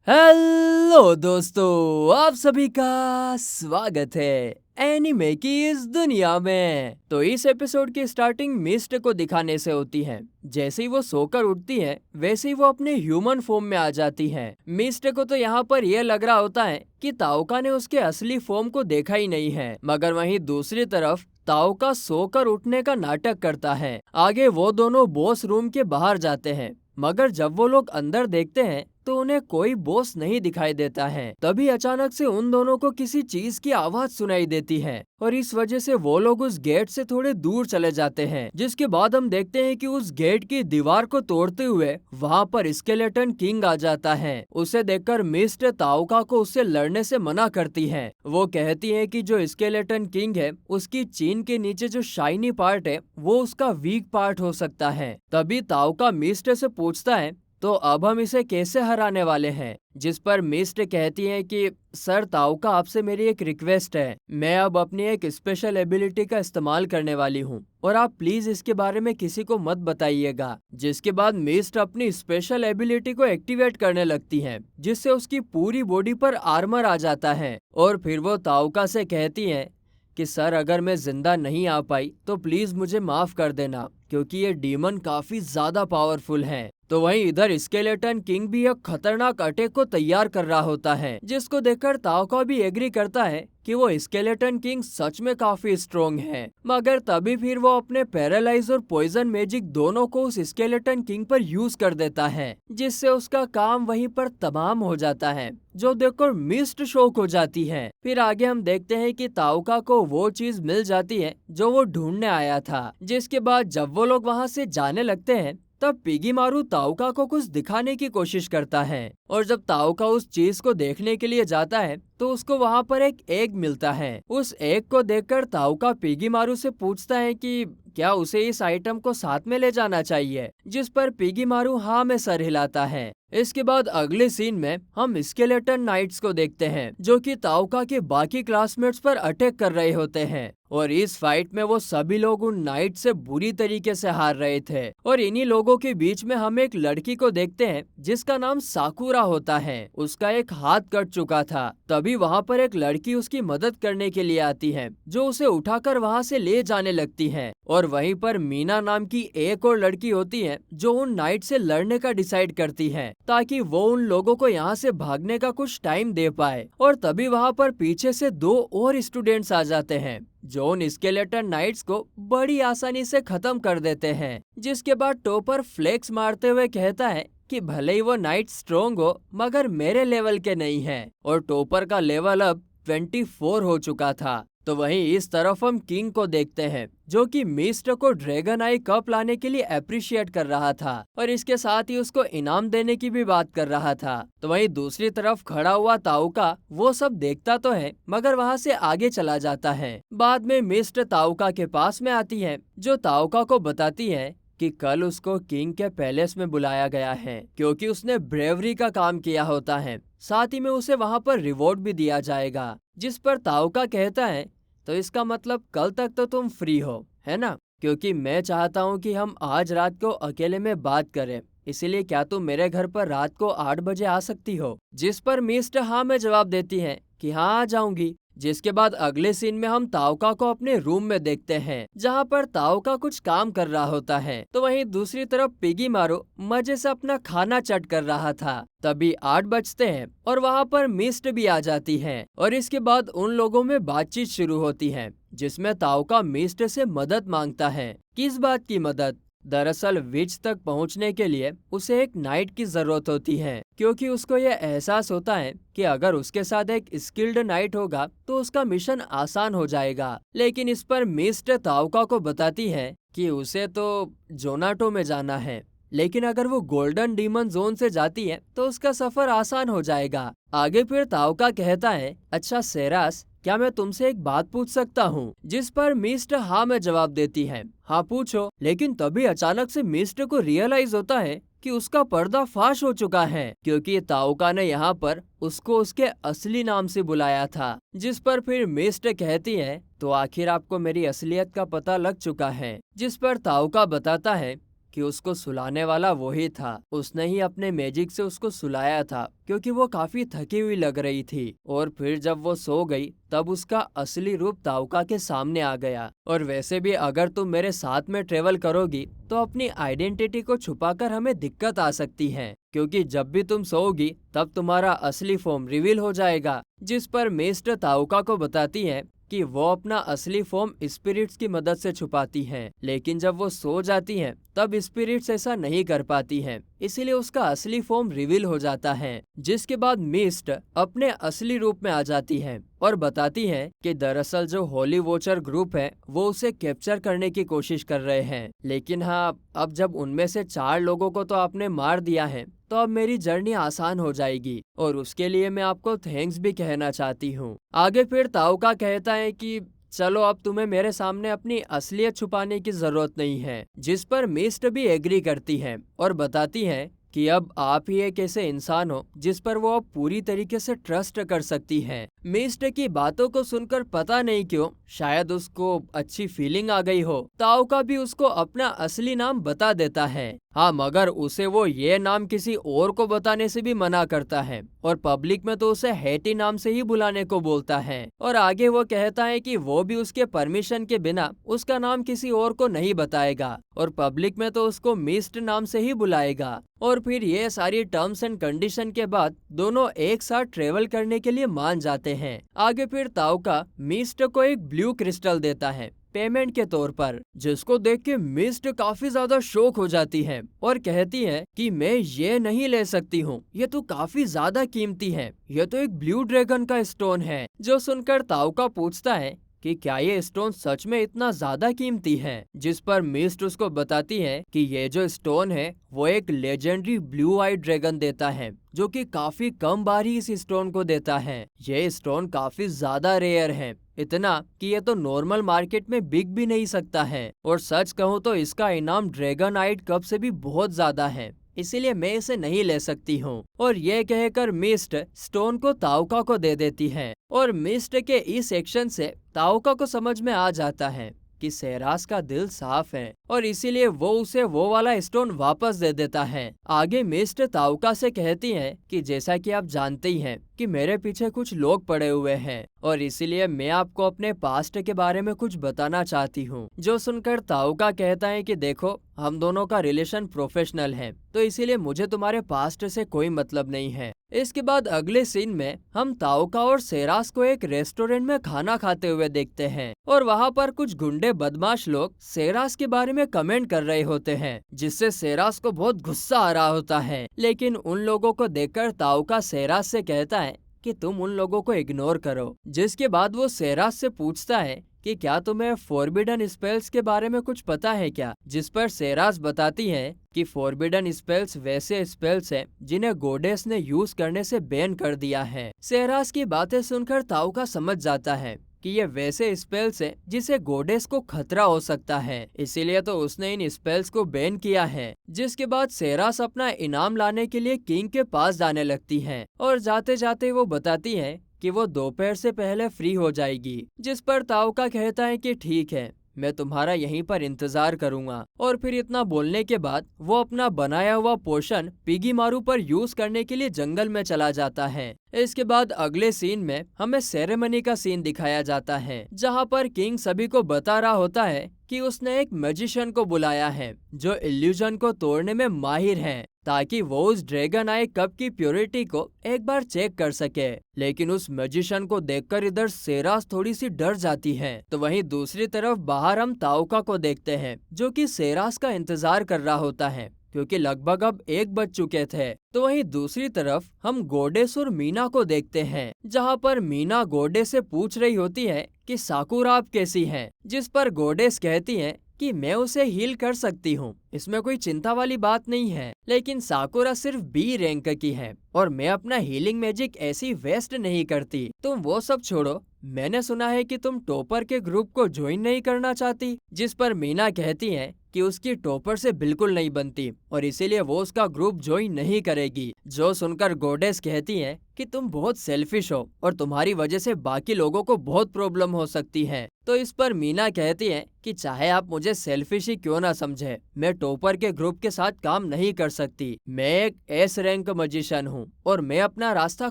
Hello दोस्तों, आप सभी का स्वागत है एनीमे की इस दुनिया में। तो इस एपिसोड की स्टार्टिंग मिस्ट को दिखाने से होती है। जैसे ही वो सोकर उठती है वैसे ही वो अपने ह्यूमन फॉर्म में आ जाती है। मिस्ट को तो यहाँ पर यह लग रहा होता है कि ताओका ने उसके असली फॉर्म को देखा ही नहीं है, मगर वहीं दूसरी तरफ ताओका सोकर उठने का नाटक करता है। आगे वो दोनों बॉस रूम के बाहर जाते हैं, मगर जब वो लोग अंदर देखते हैं तो उन्हें कोई बॉस नहीं दिखाई देता है। तभी अचानक से उन दोनों को किसी चीज की आवाज सुनाई देती है और इस वजह से वो लोग उस गेट से थोड़े दूर चले जाते हैं। जिसके बाद हम देखते हैं कि उस गेट की दीवार को तोड़ते हुए वहाँ पर स्केलेटन किंग आ जाता है। उसे देखकर मिस्ट ताओका को उससे लड़ने से मना करती है। वो कहती है कि जो स्केलेटन किंग है उसकी चीन के नीचे जो शाइनी पार्ट है वो उसका वीक पार्ट हो सकता है। तभी ताओका मिस्ट से पूछता है तो अब हम इसे कैसे हराने वाले हैं, जिस पर मिस्ट कहती है कि सर ताओका, आपसे मेरी एक रिक्वेस्ट है। मैं अब अपनी एक स्पेशल एबिलिटी का इस्तेमाल करने वाली हूँ और आप प्लीज इसके बारे में किसी को मत बताइएगा। जिसके बाद मिस्ट अपनी स्पेशल एबिलिटी को एक्टिवेट करने लगती है, जिससे उसकी पूरी बॉडी पर आर्मर आ जाता है। और फिर वो ताओका से कहती है कि सर, अगर मैं जिंदा नहीं आ पाई तो प्लीज मुझे माफ कर देना, क्योंकि ये डीमन काफी ज्यादा पावरफुल है। तो वहीं इधर स्केलेटन किंग भी एक खतरनाक अटैक को तैयार कर रहा होता है, जिसको देखकर ताओका भी एग्री करता है कि वो स्केलेटन किंग सच में काफी स्ट्रोंग है। मगर तभी फिर वो अपने पैरालाइज और पॉइजन मैजिक दोनों को उस स्केलेटन किंग पर यूज कर देता है, जिससे उसका काम वहीं पर तमाम हो जाता है, जो देखकर मिस्ट शॉक हो जाती है। फिर आगे हम देखते हैं कि ताओका को वो चीज मिल जाती है जो वो ढूंढने आया था। जिसके बाद जब वो लोग वहाँ से जाने लगते हैं तब पिगीमारू ताओका को कुछ दिखाने की कोशिश करता है, और जब ताओका उस चीज को देखने के लिए जाता है तो उसको वहाँ पर एक एग मिलता है। उस एग को देखकर ताओका पिगीमारू से पूछता है कि क्या उसे इस आइटम को साथ में ले जाना चाहिए, जिस पर पिगीमारू हाँ में सर हिलाता है। इसके बाद अगले सीन में हम स्केलेटन नाइट्स को देखते हैं, जो कि ताओका के बाकी क्लासमेट्स पर अटैक कर रहे होते हैं। और इस फाइट में वो सभी लोग उन नाइट से बुरी तरीके से हार रहे थे। और इन्हीं लोगों के बीच में हम एक लड़की को देखते हैं जिसका नाम साकुरा होता है। उसका एक हाथ कट चुका था। तभी वहाँ पर एक लड़की उसकी मदद करने के लिए आती है, जो उसे उठाकर वहाँ से ले जाने लगती है। और वहीं पर मीना नाम की एक और लड़की होती है जो उन नाइट से लड़ने का डिसाइड करती है, ताकि वो उन लोगों को यहाँ से भागने का कुछ टाइम दे पाए। और तभी वहाँ पर पीछे से दो और स्टूडेंट्स आ जाते हैं जो उन स्केलेटन नाइट्स को बड़ी आसानी से खत्म कर देते हैं। जिसके बाद टॉपर फ्लेक्स मारते हुए कहता है कि भले ही वो नाइट स्ट्रोंग हो, मगर मेरे लेवल के नहीं है। और टॉपर का लेवल अब 24 हो चुका था। तो वहीं इस तरफ हम किंग को देखते हैं, जो कि मिस्ट को ड्रैगन आई कप लाने के लिए अप्रिशिएट कर रहा था और इसके साथ ही उसको इनाम देने की भी बात कर रहा था। तो वहीं दूसरी तरफ खड़ा हुआ ताओका वो सब देखता तो है, मगर वहाँ से आगे चला जाता है। बाद में मिस्ट ताओका के पास में आती है, जो ताओका को बताती है कि कल उसको किंग के पैलेस में बुलाया गया है, क्योंकि उसने ब्रेवरी का काम किया होता है। साथ ही में उसे वहाँ पर रिवॉर्ड भी दिया जाएगा। जिस पर ताओका कहता है तो इसका मतलब कल तक तो तुम फ्री हो, है ना? क्योंकि मैं चाहता हूँ कि हम आज रात को अकेले में बात करें, इसीलिए क्या तुम मेरे घर पर रात को 8 बजे आ सकती हो? जिस पर मिस्ट हाँ में जवाब देती है कि हाँ, आ जाऊंगी। जिसके बाद अगले सीन में हम ताओका को अपने रूम में देखते हैं, जहाँ पर ताओका कुछ काम कर रहा होता है। तो वहीं दूसरी तरफ पिगीमारू मजे से अपना खाना चट कर रहा था। तभी 8 बजते हैं और वहाँ पर मिस्ट भी आ जाती है। और इसके बाद उन लोगों में बातचीत शुरू होती है, जिसमें ताओका मिस्ट से मदद मांगता है। किस बात की मदद? दरअसल विच तक पहुंचने के लिए उसे एक नाइट की जरूरत होती है, क्योंकि उसको यह एहसास होता है कि अगर उसके साथ एक स्किल्ड नाइट होगा तो उसका मिशन आसान हो जाएगा। लेकिन इस पर मिस्ट ताओका को बताती है कि उसे तो जोनाटो में जाना है, लेकिन अगर वो गोल्डन डीमन जोन से जाती है तो उसका सफर आसान हो जाएगा। आगे फिर ताओका कहता है, अच्छा सेरास, क्या मैं तुमसे एक बात पूछ सकता हूँ? जिस पर मिस्ट हाँ में जवाब देती है, हाँ पूछो। लेकिन तभी अचानक से मिस्ट को रियलाइज होता है कि उसका पर्दा फाश हो चुका है, क्योंकि ताओका ने यहाँ पर उसको उसके असली नाम से बुलाया था। जिस पर फिर मिस्ट कहती है, तो आखिर आपको मेरी असलियत का पता लग चुका है। जिस पर ताओका बताता है कि उसको सुलाने वाला वही था। उसने ही अपने मैजिक से उसको सुलाया था क्योंकि वो काफी थकी हुई लग रही थी। और फिर जब वो सो गई तब उसका असली रूप ताउका के सामने आ गया। और वैसे भी अगर तुम मेरे साथ में ट्रेवल करोगी तो अपनी आइडेंटिटी को छुपाकर हमें दिक्कत आ सकती है, क्योंकि जब भी तुम सोओगी तब तुम्हारा असली फॉर्म रिवील हो जाएगा। जिस पर मिस्टर ताउका को बताती है कि वो अपना असली फॉर्म स्पिरिट्स की मदद से छुपाती हैं, लेकिन जब वो सो जाती हैं तब स्पिरिट्स ऐसा नहीं कर पाती हैं, इसीलिए उसका असली फॉर्म रिवील हो जाता है। जिसके बाद मिस्ट अपने असली रूप में आ जाती है और बताती है कि दरअसल जो होली वॉचर ग्रुप है वो उसे कैप्चर करने की कोशिश कर रहे हैं, लेकिन हाँ, अब जब उनमें से 4 लोगों को तो आपने मार दिया है तो अब मेरी जर्नी आसान हो जाएगी और उसके लिए मैं आपको थैंक्स भी कहना चाहती हूँ। आगे फिर ताउका कहता है कि चलो अब तुम्हें मेरे सामने अपनी असलियत छुपाने की जरूरत नहीं है, जिस पर मिस्ट भी एग्री करती है और बताती है कि अब आप ही एक ऐसे इंसान हो जिस पर वो अब पूरी तरीके से ट्रस्ट कर सकती है। मिस्ट की बातों को सुनकर पता नहीं क्यों शायद उसको अच्छी फीलिंग आ गई हो। ताउका भी उसको अपना असली नाम बता देता है। हाँ, मगर उसे वो ये नाम किसी और को बताने से भी मना करता है और पब्लिक में तो उसे हैटी नाम से ही बुलाने को बोलता है। और आगे वो कहता है कि वो भी उसके परमिशन के बिना उसका नाम किसी और को नहीं बताएगा और पब्लिक में तो उसको मिस्ट नाम से ही बुलाएगा। और फिर ये सारी टर्म्स एंड कंडीशन के बाद दोनों एक साथ ट्रेवल करने के लिए मान जाते हैं। आगे फिर ताउका मिस्ट को एक ब्लू क्रिस्टल देता है पेमेंट के तौर पर, जिसको देख के मिस्ट काफी ज्यादा शॉक हो जाती है और कहती है कि मैं ये नहीं ले सकती हूँ, ये तो काफी ज्यादा कीमती है, ये तो एक ब्लू ड्रैगन का स्टोन है। जो सुनकर ताउका पूछता है कि क्या ये स्टोन सच में इतना ज्यादा कीमती है, जिस पर मिस्ट उसको बताती है कि ये जो स्टोन है वो एक लेजेंडरी ब्लू आई ड्रैगन देता है, जो कि काफी कम बार ही इस स्टोन को देता है। ये स्टोन काफी ज्यादा रेयर है, इतना कि ये तो नॉर्मल मार्केट में बिक भी नहीं सकता है। और सच कहूँ तो इसका इनाम ड्रैगन आइड कप से भी बहुत ज्यादा है, इसीलिए मैं इसे नहीं ले सकती हूँ। और ये कहकर मिस्ट स्टोन को ताउका को दे देती है। और मिस्ट के इस एक्शन से ताउका को समझ में आ जाता है कि सेरास का दिल साफ है और इसीलिए वो उसे वो वाला स्टोन वापस दे देता है। आगे मिस्ट ताउका से कहती है कि जैसा कि आप जानते ही हैं कि मेरे पीछे कुछ लोग पड़े हुए हैं और इसीलिए मैं आपको अपने पास्ट के बारे में कुछ बताना चाहती हूँ। जो सुनकर ताउका कहता है कि देखो, हम दोनों का रिलेशन प्रोफेशनल है, तो इसीलिए मुझे तुम्हारे पास्ट से कोई मतलब नहीं है। इसके बाद अगले सीन में हम ताउका और सेरास को एक रेस्टोरेंट में खाना खाते हुए देखते हैं और वहाँ पर कुछ गुंडे बदमाश लोग सेरास के बारे में कमेंट कर रहे होते हैं, जिससे सेरास को बहुत गुस्सा आ रहा होता है। लेकिन उन लोगों को देखकर ताउका सेरास से कहता है कि तुम उन लोगों को इग्नोर करो। जिसके बाद वो सेरास से पूछता है कि क्या तुम्हें फॉरबिडन स्पेल्स के बारे में कुछ पता है क्या, जिस पर सेरास बताती है कि फॉरबिडन स्पेल्स वैसे स्पेल्स हैं जिन्हें गोडेस ने यूज करने से बैन कर दिया है। सेरास की बातें सुनकर ताउका समझ जाता है कि ये वैसे स्पेल्स हैं जिसे गोडेस को खतरा हो सकता है, इसीलिए तो उसने इन स्पेल्स को बैन किया है। जिसके बाद सेरास अपना इनाम लाने के लिए किंग के पास जाने लगती है और जाते जाते वो बताती है कि वो दोपहर से पहले फ्री हो जाएगी। जिस पर ताउका कहता है कि ठीक है, मैं तुम्हारा यहीं पर इंतजार करूंगा। और फिर इतना बोलने के बाद वो अपना बनाया हुआ पोशन पिगी मारू पर यूज करने के लिए जंगल में चला जाता है। इसके बाद अगले सीन में हमें सेरेमनी का सीन दिखाया जाता है, जहां पर किंग सभी को बता रहा होता है कि उसने एक मैजिशियन को बुलाया है जो इल्यूजन को तोड़ने में माहिर है, ताकि वो उस ड्रैगन आई कप की प्योरिटी को एक बार चेक कर सके। लेकिन उस मैजिशियन को देखकर इधर सेरास थोड़ी सी डर जाती है। तो वहीं दूसरी तरफ बाहर हम ताउका को देखते हैं, जो कि सेरास का इंतजार कर रहा होता है क्योंकि लगभग अब 1 बज चुके थे। तो वहीं दूसरी तरफ हम गोडेस और मीना को देखते हैं, जहां पर मीना गोडेस से पूछ रही होती है कि साकुरा आप कैसी हैं, जिस पर गोडेस कहती है कि मैं उसे हील कर सकती हूँ, इसमें कोई चिंता वाली बात नहीं है। लेकिन साकुरा सिर्फ बी रैंक की है, और मैं अपना हीलिंग मैजिक ऐसी वेस्ट नहीं करती। तुम वो सब छोड़ो, मैंने सुना है कि तुम टॉपर के ग्रुप को ज्वाइन नहीं करना चाहती, जिस पर मीना कहती है कि उसकी टॉपर से बिल्कुल नहीं बनती और इसीलिए वो उसका ग्रुप ज्वाइन नहीं करेगी। जो सुनकर गॉडेस कहती है कि तुम बहुत सेल्फिश हो और तुम्हारी वजह से बाकी लोगों को बहुत प्रॉब्लम हो सकती है। तो इस पर मीना कहती है कि चाहे आप मुझे सेल्फिश ही क्यों ना समझे, मैं टॉपर के ग्रुप के साथ काम नहीं कर सकती। मैं एक एस रैंक मजिशियन हूँ और मैं अपना रास्ता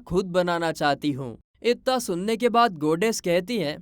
खुद बनाना चाहती हूँ। इतना सुनने के बाद गॉडेस कहती है,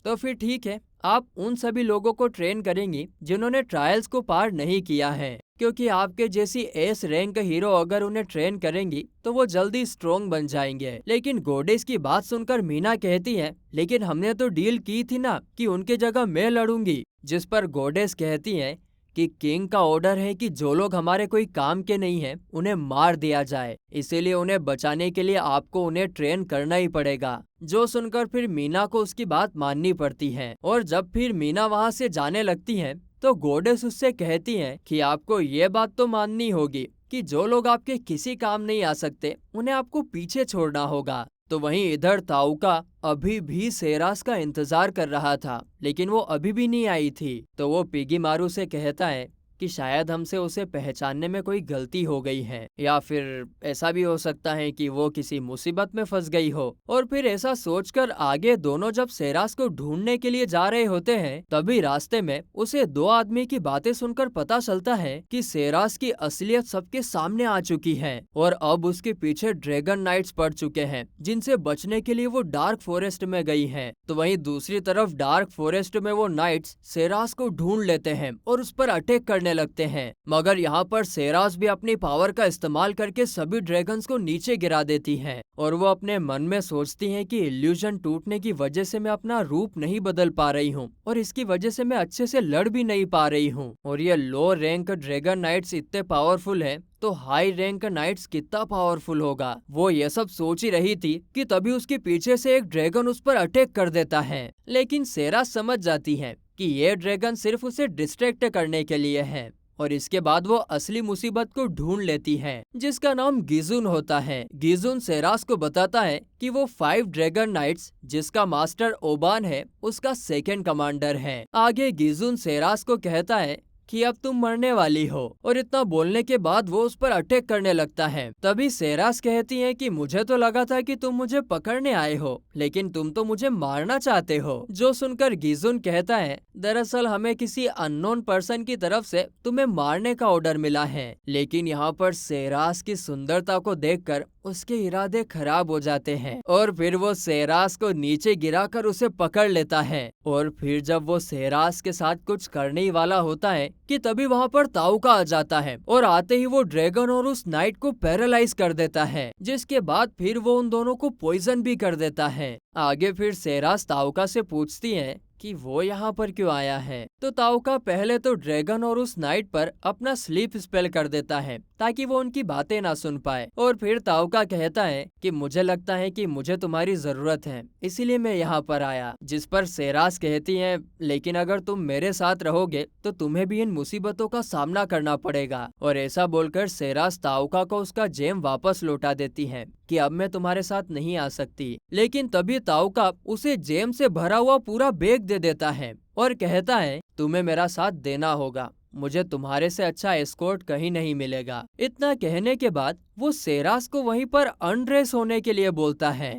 तो फिर ठीक है, आप उन सभी लोगों को ट्रेन करेंगी जिन्होंने ट्रायल्स को पार नहीं किया है, क्योंकि आपके जैसी एस रैंक हीरो अगर उन्हें ट्रेन करेंगी तो वो जल्दी स्ट्रॉन्ग बन जाएंगे। लेकिन गॉडेस की बात सुनकर मीना कहती है, लेकिन हमने तो डील की थी ना कि उनके जगह मैं लड़ूंगी। जिस पर गॉडेस कहती है कि किंग का ऑर्डर है कि जो लोग हमारे कोई काम के नहीं हैं उन्हें मार दिया जाए, इसीलिए उन्हें बचाने के लिए आपको उन्हें ट्रेन करना ही पड़ेगा। जो सुनकर फिर मीना को उसकी बात माननी पड़ती है और जब फिर मीना वहाँ से जाने लगती है तो गॉडेस उससे कहती है कि आपको ये बात तो माननी होगी कि जो लोग आपके किसी काम नहीं आ सकते उन्हें आपको पीछे छोड़ना होगा। तो वहीं इधर ताउका अभी भी सेरास का इंतजार कर रहा था, लेकिन वो अभी भी नहीं आई थी। तो वो पिगी मारू से कहता है कि शायद हमसे उसे पहचानने में कोई गलती हो गई है, या फिर ऐसा भी हो सकता है कि वो किसी मुसीबत में फंस गई हो। और फिर ऐसा सोचकर आगे दोनों जब सेरास को ढूंढने के लिए जा रहे होते हैं, तभी रास्ते में उसे दो आदमी की बातें सुनकर पता चलता है कि सेरास की असलियत सबके सामने आ चुकी है और अब उसके पीछे ड्रैगन नाइट्स पड़ चुके हैं, जिनसे बचने के लिए वो डार्क फॉरेस्ट में गई है। तो वहीं दूसरी तरफ डार्क फॉरेस्ट में वो नाइट्स सेरास को ढूंढ लेते हैं और उस पर अटैक करने लगते हैं, मगर यहाँ पर सेरास भी अपनी पावर का इस्तेमाल करके सभी ड्रैगन्स को नीचे गिरा देती है और वो अपने मन में सोचती है कि इल्यूजन टूटने की वजह से मैं अपना रूप नहीं बदल पा रही हूँ और इसकी वजह से मैं अच्छे से लड़ भी नहीं पा रही हूँ। और ये लो रैंक ड्रैगन नाइट्स इतने पावरफुल है तो हाई रैंक नाइट्स कितना पावरफुल होगा। वो ये सब सोच ही रही थी कि तभी उसके पीछे से एक ड्रैगन उस पर अटैक कर देता है, लेकिन सेरास समझ जाती है कि ये ड्रैगन सिर्फ उसे डिस्ट्रैक्ट करने के लिए है और इसके बाद वो असली मुसीबत को ढूंढ लेती है, जिसका नाम गिजुन होता है। गिजुन सेरास को बताता है कि वो 5 ड्रैगन नाइट्स, जिसका मास्टर ओबान है, उसका सेकंड कमांडर है। आगे गिजुन सेरास को कहता है कि अब तुम मरने वाली हो और इतना बोलने के बाद वो उस पर अटैक करने लगता है। तभी सेरास कहती है कि मुझे तो लगा था कि तुम मुझे पकड़ने आए हो, लेकिन तुम तो मुझे मारना चाहते हो। जो सुनकर गिजुन कहता है, दरअसल हमें किसी अननोन पर्सन की तरफ से तुम्हें मारने का ऑर्डर मिला है। लेकिन यहाँ पर सेरास की सुंदरता को देखकर उसके इरादे खराब हो जाते हैं और फिर वो सेरास को नीचे गिराकर उसे पकड़ लेता है। और फिर जब वो सेरास के साथ कुछ करने ही वाला होता है कि तभी वहाँ पर ताउका आ जाता है और आते ही वो ड्रैगन और उस नाइट को पैरालाइज कर देता है, जिसके बाद फिर वो उन दोनों को पॉइजन भी कर देता है। आगे फिर सेरास ताउका से पूछती है कि वो यहाँ पर क्यों आया है। तो ताउका पहले तो ड्रैगन और उस नाइट पर अपना स्लीप स्पेल कर देता है ताकि वो उनकी बातें ना सुन पाए। और फिर ताउका कहता है कि मुझे लगता है कि मुझे तुम्हारी जरूरत है, इसीलिए मैं यहाँ पर आया। जिस पर सेरास कहती है, लेकिन अगर तुम मेरे साथ रहोगे तो तुम्हें भी इन मुसीबतों का सामना करना पड़ेगा। और ऐसा बोलकर सेरास ताउका को उसका जेम वापस लौटा देती है कि अब मैं तुम्हारे साथ नहीं आ सकती। लेकिन तभी ताउका उसे जेम से भरा हुआ पूरा बैग दे देता है और कहता है, तुम्हें मेरा साथ देना होगा, मुझे तुम्हारे से अच्छा एस्कॉर्ट कहीं नहीं मिलेगा। इतना कहने के बाद वो सेरास को वहीं पर अनड्रेस होने के लिए बोलता है।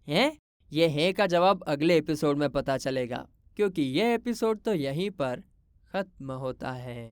ये है का जवाब अगले एपिसोड में पता चलेगा, क्योंकि ये एपिसोड तो यहीं पर खत्म होता है।